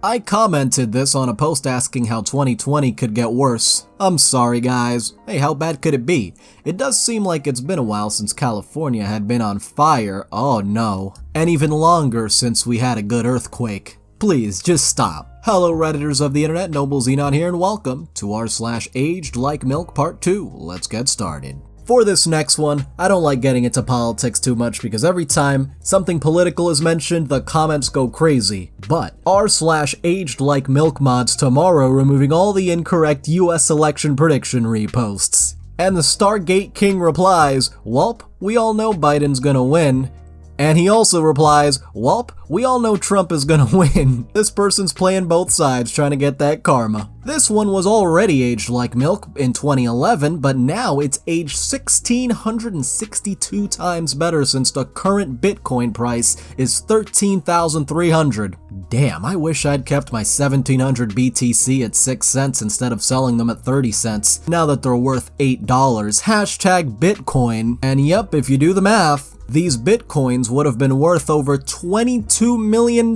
I commented this on a post asking how 2020 could get worse. I'm sorry guys. Hey, how bad could it be? It does seem like it's been a while since California had been on fire, oh no. And even longer since we had a good earthquake. Please, just stop. Hello Redditors of the internet, Noble Xenon here and welcome to r/AgedLikeMilk Part 2. Let's get started. For this next one, I don't like getting into politics too much because every time something political is mentioned, the comments go crazy. But r/AgedLikeMilk mods tomorrow removing all the incorrect US election prediction reposts. And the Stargate King replies, "Welp, we all know Biden's gonna win." And he also replies, "Welp, we all know Trump is gonna win." This person's playing both sides trying to get that karma. This one was already aged like milk in 2011, but now it's aged 1,662 times better since the current Bitcoin price is 13,300. Damn, I wish I'd kept my 1,700 BTC at 6 cents instead of selling them at 30 cents. Now that they're worth $8, hashtag Bitcoin. And yep, if you do the math, these Bitcoins would have been worth over $22 million.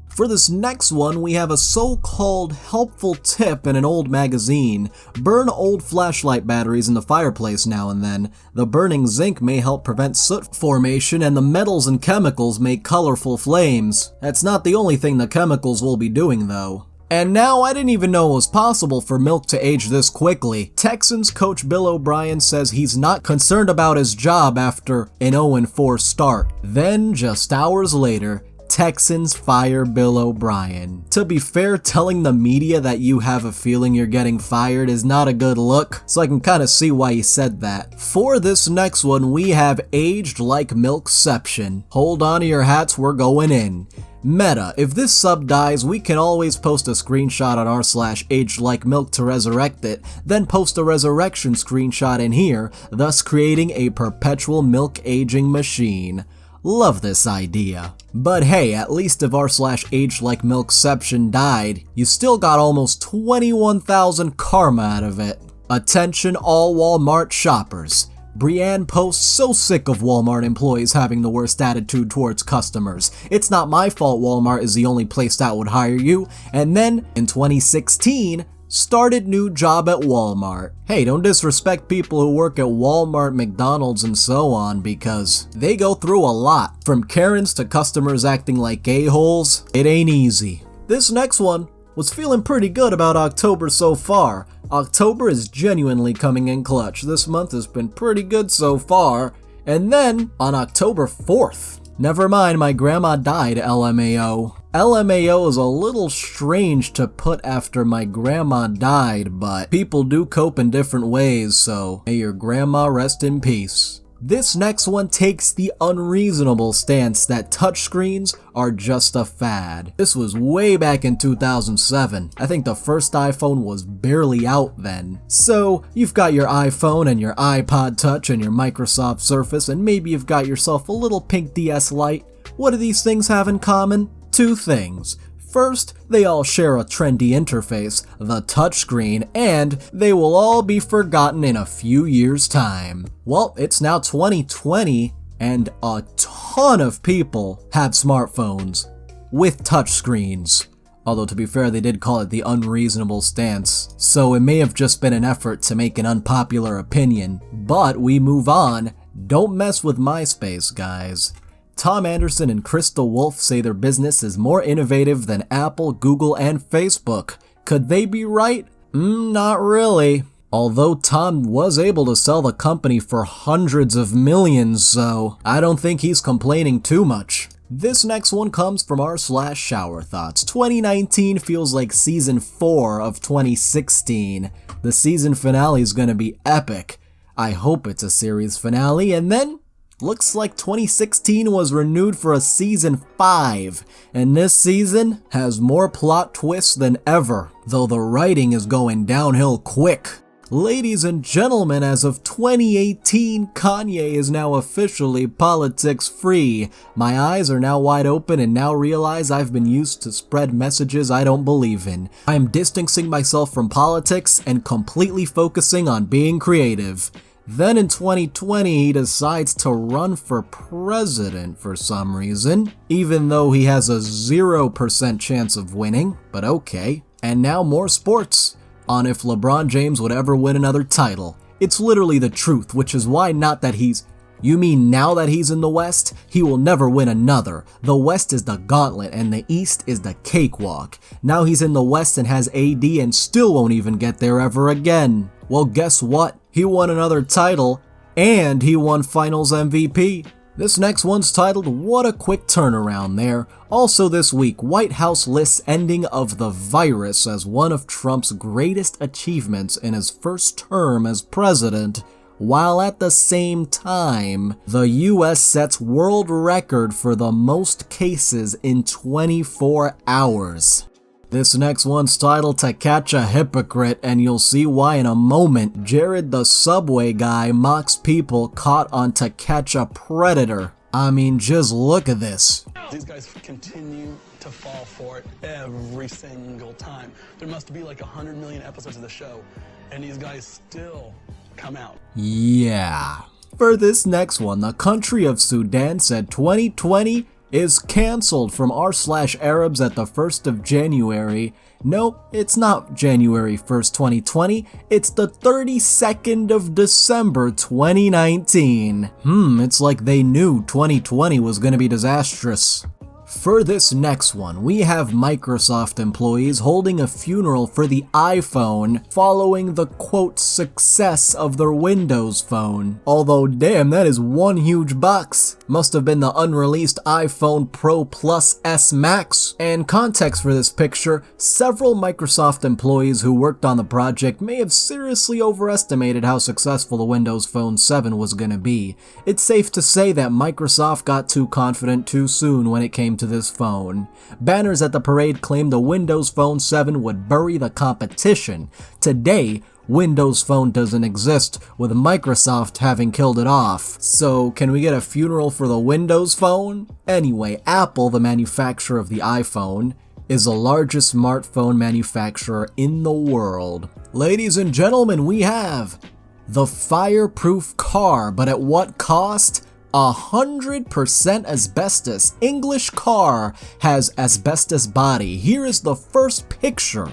For this next one, we have a so-called helpful tip in an old magazine. Burn old flashlight batteries in the fireplace now and then. The burning zinc may help prevent soot formation and the metals and chemicals make colorful flames. That's not the only thing the chemicals will be doing though. And now I didn't even know it was possible for milk to age this quickly. Texans coach Bill O'Brien says he's not concerned about his job after an 0-4 start. Then, just hours later, Texans fire Bill O'Brien. To be fair, telling the media that you have a feeling you're getting fired is not a good look, so I can kinda see why he said that. For this next one, we have Aged Like Milkception. Hold on to your hats, we're going in. Meta, if this sub dies, we can always post a screenshot on r/AgedLikeMilk to resurrect it, then post a resurrection screenshot in here, thus creating a perpetual milk aging machine. Love this idea. But hey, at least if r/AgedLikeMilkception died, you still got almost 21,000 karma out of it. Attention all Walmart shoppers. Brienne posts so sick of Walmart employees having the worst attitude towards customers. It's not my fault Walmart is the only place that would hire you. And then, in 2016, started new job at Walmart. Hey, don't disrespect people who work at Walmart, McDonald's, and so on because they go through a lot. From Karens to customers acting like a-holes, it ain't easy. This next one was feeling pretty good about October so far. October is genuinely coming in clutch. This month has been pretty good so far. And then, on October 4th, never mind, my grandma died, LMAO. LMAO is a little strange to put after my grandma died, but people do cope in different ways, so may your grandma rest in peace. This next one takes the unreasonable stance that touchscreens are just a fad. This was way back in 2007. I think the first iPhone was barely out then. So, you've got your iPhone and your iPod Touch and your Microsoft Surface, and maybe you've got yourself a little pink DS Lite. What do these things have in common? Two things. First, they all share a trendy interface, the touchscreen, and they will all be forgotten in a few years' time. Well, it's now 2020, and a ton of people have smartphones with touchscreens. Although to be fair, they did call it the unreasonable stance, so it may have just been an effort to make an unpopular opinion. But we move on. Don't mess with MySpace, guys. Tom Anderson and Crystal Wolf say their business is more innovative than Apple, Google, and Facebook. Could they be right? Not really. Although Tom was able to sell the company for hundreds of millions, so I don't think he's complaining too much. This next one comes from r/Shower Thoughts. 2019 feels like season 4 of 2016. The season finale is gonna be epic. I hope it's a series finale, and then looks like 2016 was renewed for a season 5, and this season has more plot twists than ever, though the writing is going downhill quick. Ladies and gentlemen, as of 2018, Kanye is now officially politics free. My eyes are now wide open and now realize I've been used to spread messages I don't believe in. I am distancing myself from politics and completely focusing on being creative. Then in 2020, he decides to run for president for some reason, even though he has a 0% chance of winning, but okay. And now more sports, on if LeBron James would ever win another title. It's literally the truth, which is why not that he's... You mean now that he's in the West, he will never win another. The West is the gauntlet and the East is the cakewalk. Now he's in the West and has AD and still won't even get there ever again. Well, guess what? He won another title and he won Finals MVP. This next one's titled, "What a Quick Turnaround There." Also this week, White House lists ending of the virus as one of Trump's greatest achievements in his first term as president, while at the same time, the US sets world record for the most cases in 24 hours. This next one's titled "To Catch a Hypocrite," and you'll see why in a moment. Jared the Subway guy mocks people caught on To Catch a Predator. I mean, just look at this. These guys continue to fall for it every single time. There must be like 100 million episodes of the show, and these guys still come out. Yeah. For this next one, the country of Sudan said 2020 is cancelled from r/Arabs at the 1st of January. Nope, it's not January 1st, 2020. It's the 32nd of December, 2019. It's like they knew 2020 was gonna be disastrous. For this next one, we have Microsoft employees holding a funeral for the iPhone following the quote success of their Windows phone. Although damn, that is one huge box. Must have been the unreleased iPhone Pro Plus S Max. And context for this picture, several Microsoft employees who worked on the project may have seriously overestimated how successful the Windows Phone 7 was gonna be. It's safe to say that Microsoft got too confident too soon when it came to this phone. Banners at the parade claimed the Windows Phone 7 would bury the competition. Today, Windows Phone doesn't exist, with Microsoft having killed it off. So can we get a funeral for the Windows Phone? Anyway, Apple, the manufacturer of the iPhone, is the largest smartphone manufacturer in the world. Ladies and gentlemen, we have the fireproof car, but at what cost? 100% asbestos. English car has asbestos body. Here is the first picture.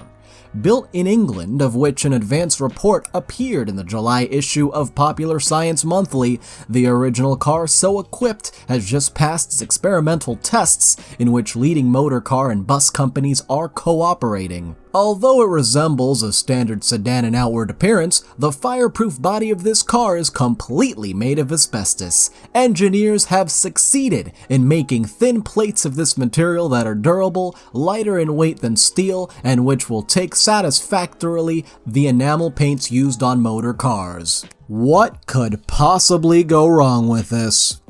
Built in England, of which an advance report appeared in the July issue of Popular Science Monthly, the original car so equipped has just passed its experimental tests in which leading motor car and bus companies are cooperating. Although it resembles a standard sedan in outward appearance, the fireproof body of this car is completely made of asbestos. Engineers have succeeded in making thin plates of this material that are durable, lighter in weight than steel, and which will take satisfactorily the enamel paints used on motor cars. What could possibly go wrong with this?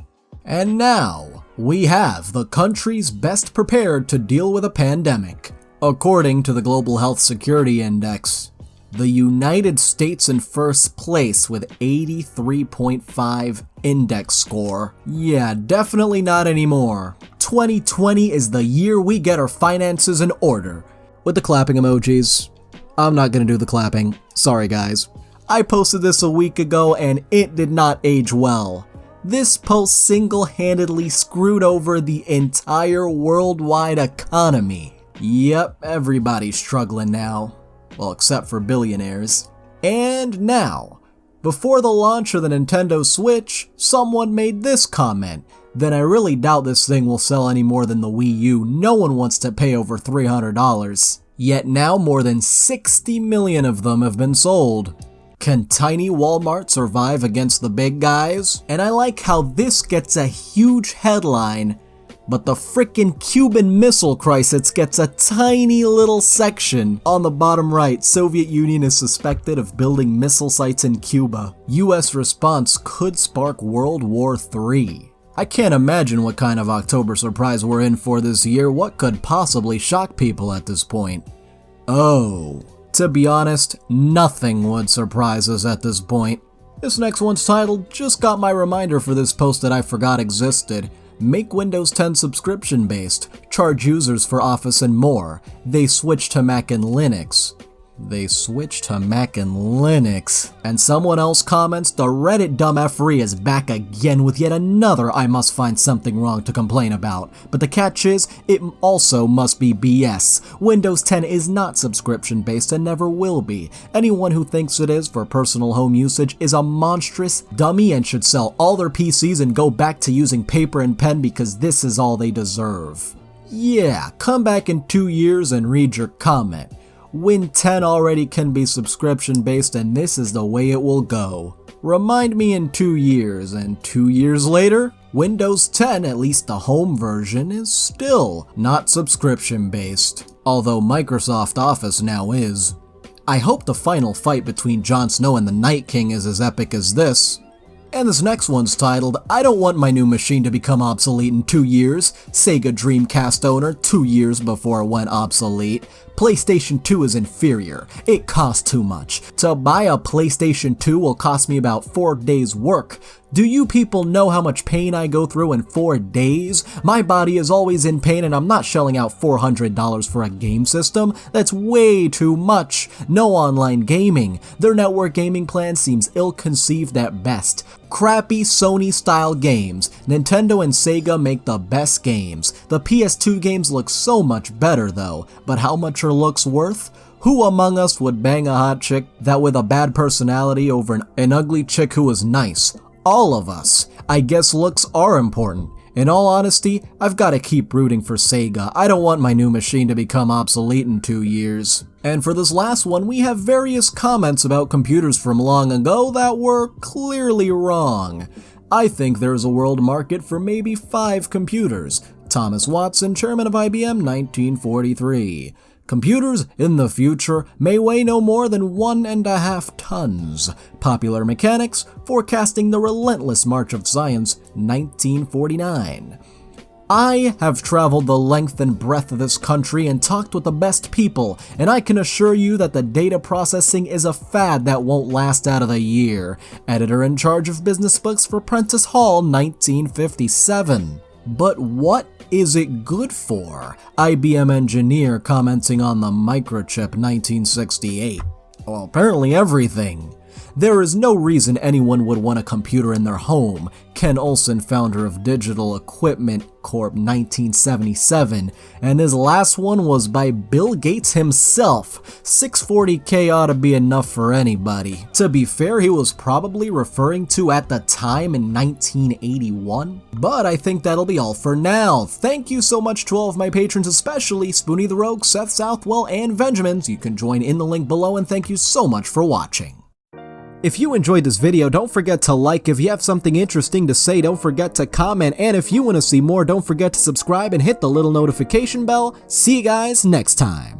And now, we have the countries best prepared to deal with a pandemic. According to the Global Health Security Index, the United States in first place with 83.5 index score. Yeah, definitely not anymore. 2020 is the year we get our finances in order. With the clapping emojis. I'm not gonna do the clapping. Sorry guys. I posted this a week ago and it did not age well. This post single-handedly screwed over the entire worldwide economy. Yep, everybody's struggling now. Well, except for billionaires. And now, before the launch of the Nintendo Switch, someone made this comment. Then I really doubt this thing will sell any more than the Wii U. No one wants to pay over $300. Yet now more than 60 million of them have been sold. Can tiny Walmart survive against the big guys? And I like how this gets a huge headline, but the frickin' Cuban Missile Crisis gets a tiny little section. On the bottom right, Soviet Union is suspected of building missile sites in Cuba. US response could spark World War III. I can't imagine what kind of October surprise we're in for this year. What could possibly shock people at this point? Oh, to be honest, nothing would surprise us at this point. This next one's titled, "Just got my reminder for this post that I forgot existed. Make Windows 10 subscription based, charge users for Office and more. They switch to Mac and Linux." They switched to Mac and Linux. And someone else comments, the Reddit dumb effery is back again with yet another I must find something wrong to complain about. But the catch is, it also must be BS. Windows 10 is not subscription based and never will be. Anyone who thinks it is for personal home usage is a monstrous dummy and should sell all their PCs and go back to using paper and pen because this is all they deserve. Yeah, come back in 2 years and read your comment. Win 10 already can be subscription based and this is the way it will go. Remind me in 2 years, and 2 years later, Windows 10, at least the home version, is still not subscription based. Although Microsoft Office now is. I hope the final fight between Jon Snow and the Night King is as epic as this. And this next one's titled, I don't want my new machine to become obsolete in 2 years. Sega Dreamcast owner 2 years before it went obsolete. PlayStation 2 is inferior. It costs too much. To buy a PlayStation 2 will cost me about 4 days work. Do you people know how much pain I go through in 4 days? My body is always in pain and I'm not shelling out $400 for a game system. That's way too much. No online gaming. Their network gaming plan seems ill-conceived at best. Crappy Sony-style games. Nintendo and Sega make the best games. The PS2 games look so much better though, but how much are looks worth? Who among us would bang a hot chick that with a bad personality over an ugly chick who was nice? All of us. I guess looks are important. In all honesty, I've got to keep rooting for Sega. I don't want my new machine to become obsolete in 2 years. And for this last one, we have various comments about computers from long ago that were clearly wrong. I think there's a world market for maybe 5 computers. Thomas Watson, chairman of IBM, 1943. Computers in the future may weigh no more than 1.5 tons. Popular Mechanics, forecasting the relentless march of science, 1949. I have traveled the length and breadth of this country and talked with the best people, and I can assure you that the data processing is a fad that won't last out of the year. Editor in charge of business books for Prentice Hall, 1957. But what is it good for? IBM engineer commenting on the microchip, 1968. Well, apparently everything. There is no reason anyone would want a computer in their home. Ken Olsen, founder of Digital Equipment Corp, 1977, and his last one was by Bill Gates himself. 640K ought to be enough for anybody. To be fair, he was probably referring to at the time in 1981. But I think that'll be all for now. Thank you so much to all of my patrons, especially Spoonie the Rogue, Seth Southwell, and Benjamins. You can join in the link below, and thank you so much for watching. If you enjoyed this video, don't forget to like. If you have something interesting to say, don't forget to comment. And if you want to see more, don't forget to subscribe and hit the little notification bell. See you guys next time.